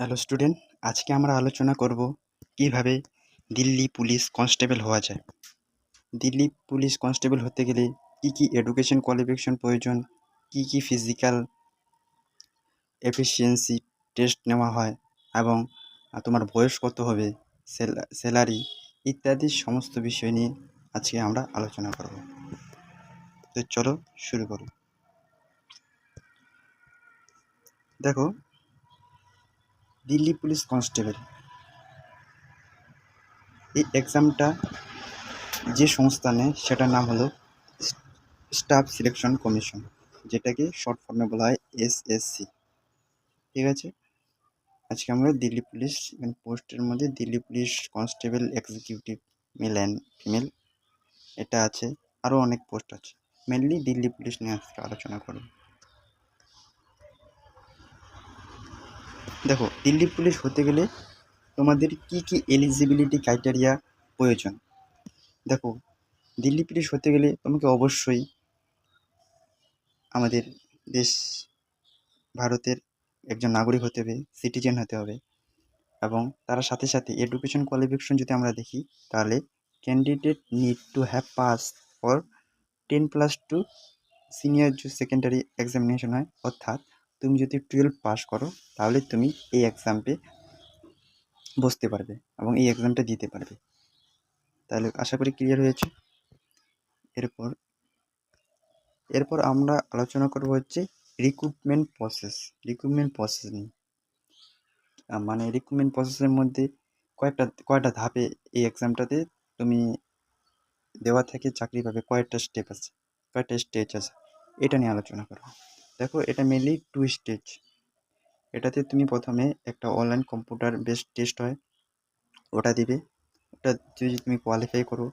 Hello student, আজকে আমরা আলোচনা করব কিভাবে দিল্লি পুলিশ কনস্টেবল হওয়া যায়। দিল্লি পুলিশ কনস্টেবল হতে গেলে কি এডুকেশন কোয়ালিফিকেশন প্রয়োজন, কি ফিজিক্যাল এফিসিয়েন্সি টেস্ট নেওয়া হয় এবং তোমার বয়স কত হবে, স্যালারি ইত্যাদি সমস্ত বিষয় নিয়ে আজকে আমরা আলোচনা করব। তো চলো শুরু করো। দেখো, দিল্লি পুলিশ কনস্টেবল এই এক্সামটা যে সংস্থা নেয় সেটার নাম হলো স্টাফ সিলেকশন কমিশন, যেটাকে শর্ট ফর্মে বলা হয় এসএসসি। ঠিক আছে, আজকে আমরা দিল্লি পুলিশ পোস্টের মধ্যে Delhi police constable executive male and female এটা আছে, আরও অনেক পোস্ট আছে। মেনলি দিল্লি পুলিশ নিয়ে আজকে আলোচনা করব। দেখো, দিল্লি পুলিশ হতে গেলে তোমাদের কি এলিজিবিলিটি ক্রাইটেরিয়া প্রয়োজন। দেখো, দিল্লি পুলিশ হতে গেলে তোমাকে অবশ্যই আমাদের দেশ ভারতের একজন নাগরিক হতে হবে, সিটিজেন হতে হবে, এবং তার সাথে সাথে এডুকেশন কোয়ালিফিকেশন যদি আমরা দেখি তাহলে candidate need to have pass for 10+2 senior যে সেকেন্ডারি এক্সামিনেশন হয়, অর্থাৎ তুমি যদি 12 পাস করো তাহলে তুমি এই এক্সামে বসতে পারবে এবং এই এক্সামটা দিতে পারবে। তাহলে আশা করি ক্লিয়ার হয়েছে। এরপর এরপর আমরা আলোচনা করব হচ্ছে রিক্রুটমেন্ট প্রসেস নিয়ে। মানে রিক্রুটমেন্ট প্রসেসের মধ্যে কয়টা ধাপে এই এক্সামটাতে তুমি দেওয়া থেকে চাকরি পাবে, কয়েকটা স্টেজ আছে, এটা নিয়ে আলোচনা করো। দেখো, এটা মেনলি 2 স্টেজ। এটাতে তুমি প্রথমে একটা অনলাইন কম্পিউটার বেসড টেস্ট হয়, ওটা দিবে। ওটা যদি তুমি কোয়ালিফাই করো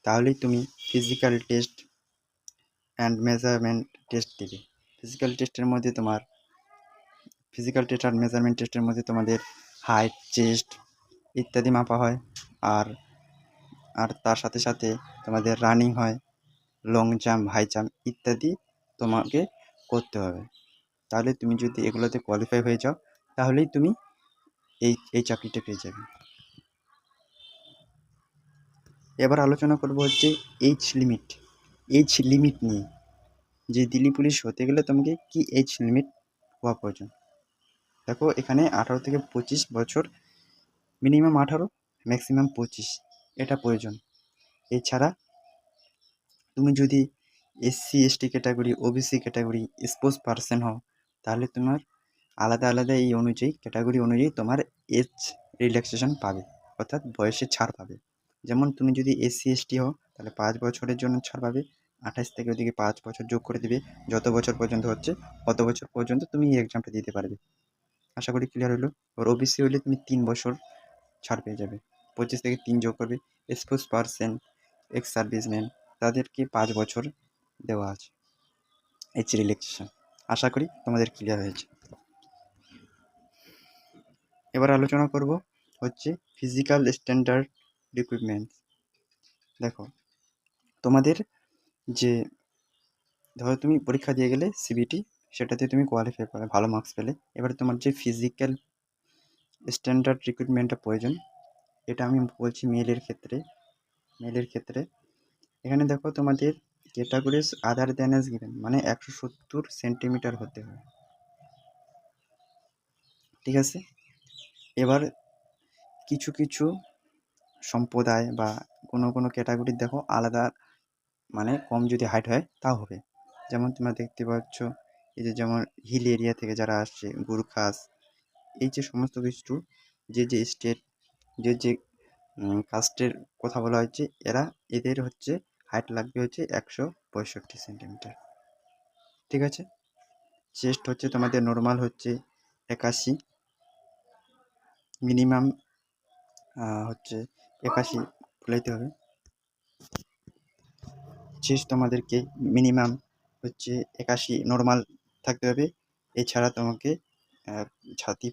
তাহলেই তুমি physical test and measurement test দিবে। ফিজিক্যাল টেস্ট আর মেজারমেন্ট টেস্টের মধ্যে তোমাদের হাইট, চেস্ট ইত্যাদি মাপা হয়, আর তার সাথে সাথে তোমাদের রানিং হয়, লং জাম্প, হাই জাম্প ইত্যাদি তোমাকে করতে হবে। তাহলে তুমি যদি এগুলোতে কোয়ালিফাই হয়ে যাও তাহলেই তুমি এই চাকরিটা পেয়ে যাবে। এবার আলোচনা করব হচ্ছে এইজ লিমিট নিয়ে, যে দিল্লি পুলিশ হতে গেলে তোমাকে কি এইজ লিমিট হওয়া প্রয়োজন। দেখো, এখানে 18 থেকে 25 বছর, মিনিমাম 18, ম্যাক্সিমাম 25 এটা প্রয়োজন। এছাড়া তুমি যদি SC ST category, OBC category, sports person হও তাহলে তোমার আলাদা আলাদা এই অনুযায়ী ক্যাটাগরি অনুযায়ী তোমার এজ রিল্যাক্সেশন পাবে, অর্থাৎ বয়সে ছাড় পাবে। যেমন তুমি যদি এসসি এসটি হও তাহলে 5 বছরের জন্য ছাড় পাবে, 28 থেকে ওদিকে 5 বছর যোগ করে দিবে, যত বছর পর্যন্ত হচ্ছে অত বছর পর্যন্ত তুমি এই এক্সামটা দিতে পারবে। আশা করি ক্লিয়ার হলো। আর ওবিসি হলে তুমি 3 বছর ছাড় পেয়ে যাবে, 25 থেকে 3 যোগ করবে। স্পোর্টস পার্সন, এক্স সার্ভিসম্যান তাদেরকে 5 বছর দেওয়া আছে এজ রিল্যাক্সেশন। আশা করি তোমাদের ক্লিয়ার হয়েছে। এবার আলোচনা করব হচ্ছে ফিজিক্যাল স্ট্যান্ডার্ড রিক্রুটমেন্ট। দেখো, তোমাদের যে ধরো তুমি পরীক্ষা দিয়ে গেলে সিবিটি, সেটাতে তুমি কোয়ালিফাই করে ভালো মার্কস পেলে, এবার তোমার যে ফিজিক্যাল স্ট্যান্ডার্ড রিক্রুটমেন্টটা প্রয়োজন, এটা আমি বলছি মেলের ক্ষেত্রে এখানে দেখো, তোমাদের categories other than as given, মানে 170 সেন্টিমিটার হতে হয়। ঠিক আছে, এবার কিছু সম্প্রদায় বা কোনো ক্যাটাগরির দেখো আলাদা, মানে কম যদি হাইট হয় তাও হবে। যেমন তোমরা দেখতে পাচ্ছ, এই যে যেমন হিল এরিয়া থেকে যারা আসছে, গুরখাস, এই যে সমস্ত কিছু যে স্টেট যে কাস্টের কথা বলা হচ্ছে, এদের হচ্ছে হাইট লাগবে হচ্ছে 165 সেন্টিমিটার। ঠিক আছে, চেস্ট হচ্ছে তোমাদের নর্মাল হচ্ছে 81, মিনিমাম হচ্ছে 81 ফুলাইতে হবে। চেস্ট তোমাদেরকে মিনিমাম হচ্ছে 81 নর্মাল থাকতে হবে। এছাড়া তোমাকে ছাতি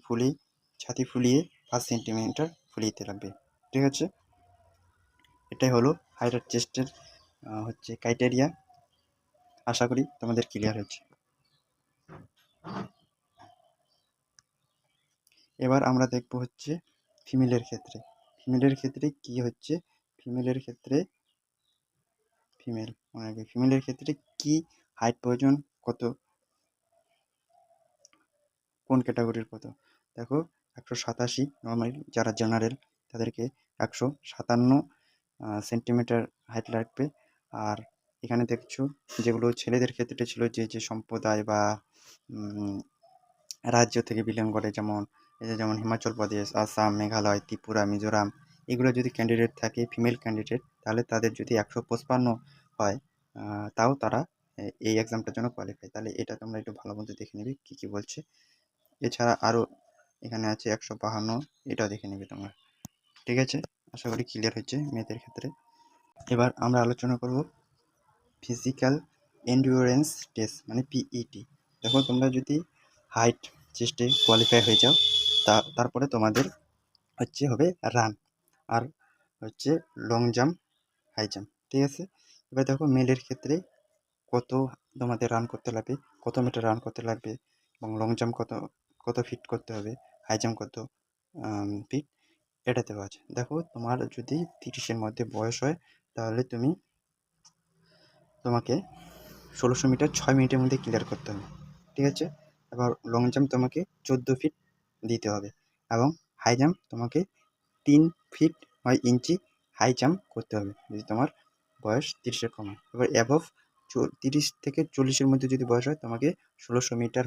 ফুলিয়ে 5 সেন্টিমিটার ফুলিয়ে লাগবে। ঠিক আছে, এটাই হলো হাইট আর চেস্টের হচ্ছে ক্রাইটেরিয়া। আশা করি তোমাদের ক্লিয়ার হচ্ছে। এবার আমরা দেখব হচ্ছে ফিমেলের ক্ষেত্রে। ফিমেলের ক্ষেত্রে কি হচ্ছে, ফিমেলের ক্ষেত্রে ফিমেলের ক্ষেত্রে কি হাইট প্রয়োজন, কত, কোন ক্যাটাগরির কত। দেখো 187 নর্মাল যারা জেনারেল তাদেরকে 157 সেন্টিমিটার হাইট লাগবে। আর এখানে দেখছো যেগুলো ছেলেদের ক্ষেত্রে ছিল, যে যে সম্প্রদায় বা রাজ্য থেকে বিলং করে, যেমন যেমন হিমাচল প্রদেশ, আসাম, মেঘালয়, ত্রিপুরা, মিজোরাম, এগুলো যদি ক্যান্ডিডেট থাকে ফিমেল ক্যান্ডিডেট, তাহলে তাদের যদি 155 হয়, তাও তারা এই এক্সামটার জন্য কোয়ালিফাই। তাহলে এটা তোমরা একটু ভালো মতো দেখে নেবে কী কী বলছে। এছাড়া আরও এখানে আছে 152, এটাও দেখে নেবে তোমরা। ঠিক আছে, আশা করি ক্লিয়ার হচ্ছে মেয়েদের ক্ষেত্রে। এবার আমরা আলোচনা করব ফিজিক্যাল এন্ডিউরেন্স টেস্ট মানে পিইটি। দেখো তোমরা যদি হাইট চেস্টে কোয়ালিফাই হয়ে যাও, তারপরে তোমাদের হবে রান, আর হচ্ছে লং জাম্প, হাই জাম্প। ঠিক আছে, এবার দেখো মেলের ক্ষেত্রে কত তোমাদের রান করতে লাগবে, কত মিটার রান করতে লাগবে, এবং লং জাম্প কত কত ফিট করতে হবে, হাই জাম্প কত ফিট, এটা দেওয়া আছে। দেখো তোমার যদি 30-এর মধ্যে বয়স হয়, তাহলে তোমাকে 1600 মিটার 6 মিনিটের মধ্যে ক্লিয়ার করতে হবে। ঠিক আছে, এবার লং জাম্প তোমাকে 14 ফিট দিতে হবে, এবং হাই জাম্প তোমাকে 3 ফিট 9 ইঞ্চি হাই জাম্প করতে হবে যদি তোমার বয়স 30-এর কম হয়। এবার অ্যাবভ 30 থেকে 40-এর মধ্যে যদি বয়স হয়, তোমাকে 1600 মিটার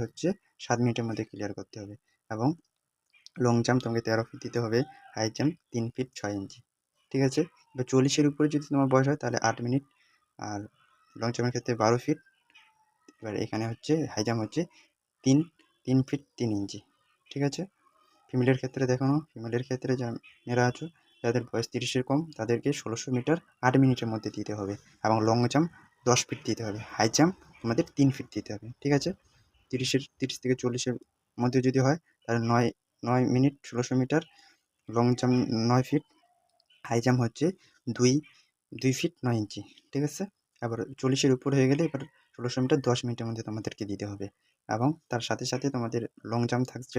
7 মিনিটের মধ্যে ক্লিয়ার করতে হবে, এবং লং জাম্প তোমাকে 13 ফিট দিতে হবে, হাই জাম্প 3 ফিট 6 ইঞ্চি। ঠিক আছে, এবার 40-এর উপরে যদি তোমার বয়স হয় তাহলে 8 মিনিট, আর লং জাম্পের ক্ষেত্রে 12 ফিট। এবার এখানে হাই জাম্প 3 ফিট 3 ইঞ্চি। ঠিক আছে, ফিমেলের ক্ষেত্রে দেখো, ফিমেলের ক্ষেত্রে যারা আছো যাদের বয়স 30-এর কম, তাদেরকে 1600 মিটার 8 মিনিটের মধ্যে দিতে হবে, এবং লং জাম্প 10 ফিট দিতে হবে, হাই জাম্প তোমাদের 3 ফিট দিতে হবে। ঠিক আছে, 30 থেকে 40-এর মধ্যে যদি হয় তাহলে 9 minute 1600 metre, long jump 9 feet, high jump 2 feet 9 inch. ঠিক আছে, আবার 40-এর উপর হয়ে গেলে এবার 1600 মিটার 10 মিনিটের মধ্যে তোমাদেরকে দিতে হবে, এবং তার সাথে সাথে তোমাদের লং জাম্প থাকছে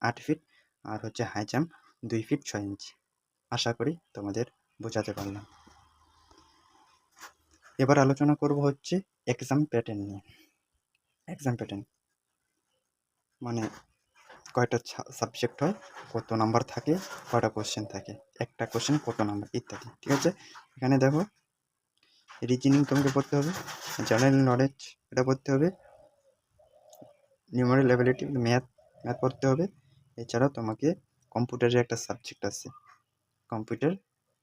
8 ফিট, আর হাই জাম্প 2 ফিট 6 ইঞ্চি। আশা করি তোমাদের বোঝাতে পারলাম। এবার আলোচনা করব এক্সাম প্যাটার্ন নিয়ে। এক্সাম প্যাটার্ন মানে কয়টা সাবজেক্ট হয়, কত নাম্বার থাকে, কয়টা কোশ্চেন থাকে, একটা কোশ্চেন কত নাম্বার, ইত্যাদি। ঠিক আছে, এখানে দেখো রিজনিং তোমাকে পড়তে হবে, জেনারেল নলেজ এটা পড়তে হবে, নিউমেরিক্যাল অ্যাবিলিটি ম্যাথ পড়তে হবে। এছাড়াও তোমাকে কম্পিউটারের একটা সাবজেক্ট আছে, কম্পিউটার,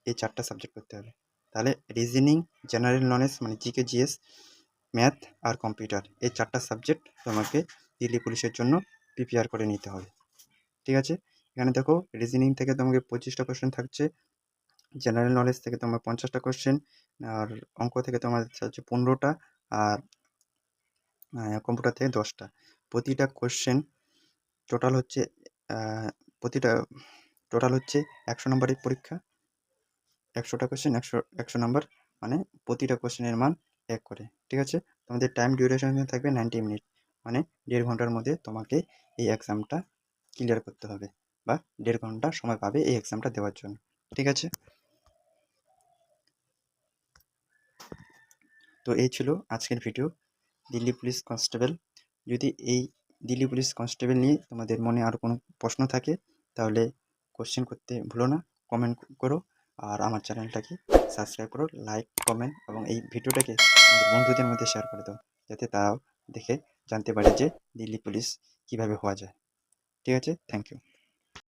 এই 4টা সাবজেক্ট পড়তে হবে। তাহলে রিজনিং, জেনারেল নলেজ মানে জিকে জিএস, ম্যাথ আর কম্পিউটার, এই 4টা সাবজেক্ট তোমাকে দিল্লি পুলিশের জন্য প্রিপেয়ার করে নিতে হবে। ঠিক আছে, এখানে দেখো রিজনিং থেকে তোমাকে 25টা কোশ্চেন থাকছে, জেনারেল নলেজ থেকে তোমার 50টা কোশ্চেন, আর অঙ্ক থেকে তোমার 15টা, আর কম্পিউটার থেকে 10টা। প্রতিটা কোশ্চেন টোটাল প্রতিটা টোটাল 100 নম্বরের পরীক্ষা, 100টা কোশ্চেন 100 নাম্বার, মানে প্রতিটা কোশ্চেনের মান 1 করে। ঠিক আছে, তোমাদের টাইম ডিউরেশন থাকবে 90 মিনিট, মানে 1.5 ঘন্টার মধ্যে তোমাকে এই এক্সামটা ক্লিয়ার করতে হবে, বা 1.5 ঘন্টা সময় পাবে এই এক্সামটা দেওয়ার জন্য। ঠিক আছে, তো এই ছিল আজকের ভিডিও দিল্লি পুলিশ কনস্টেবল। যদি এই দিল্লি পুলিশ কনস্টেবল নিয়ে তোমাদের মনে আরও কোনো প্রশ্ন থাকে, তাহলে কোশ্চেন করতে ভুলো না, কমেন্ট করো, আর আমার চ্যানেলটাকে সাবস্ক্রাইব করো, লাইক, কমেন্ট, এবং এই ভিডিওটাকে আমাদের বন্ধুদের মধ্যে শেয়ার করে দাও, যাতে তারাও দেখে জানতে পারে যে দিল্লি পুলিশ কীভাবে হওয়া যায়। ঠিক আছে, থ্যাংক ইউ।